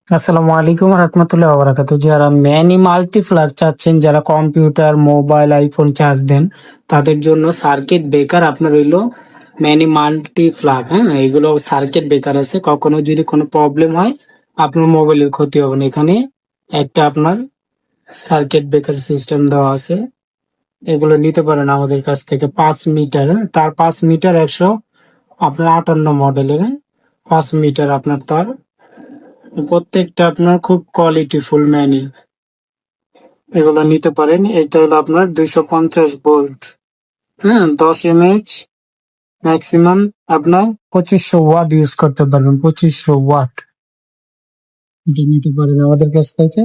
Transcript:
আসসালামু আলাইকুম রহমতুল্লাহ বারাকাতু। যারা ম্যানি মাল্টিপ্লাগ চাচ্ছেন, যারা কম্পিউটার, মোবাইল, আইফোন চার্জ দেন, তাদের জন্য সার্কিট ব্রেকার আপনার হইলো ম্যানি মাল্টিপ্লাগ। হ্যাঁ, এগুলো সার্কিট ব্রেকার আছে। কখনো যদি কোনো প্রবলেম হয়, আপনার মোবাইলের ক্ষতি হবে না। এখানে একটা আপনার সার্কিট ব্রেকার সিস্টেম দেওয়া আছে। এগুলো নিতে পারেন আমাদের কাছ থেকে 5 মিটার। হ্যাঁ, তার 5 মিটার 158 মডেলের। 5 মিটার আপনার তার প্রত্যেকটা আপনার খুব কোয়ালিটিফুল ম্যানি। এগুলো নিতে পারেন। এটা হলো আপনার 250 ভোল্ট। হ্যাঁ, 10 mAh ম্যাক্সিমাম আপনার 2500 ওয়াট ইউজ করতে পারবেন। 2500 ওয়াট এটা নিতে পারেন আমাদের কাছ থেকে।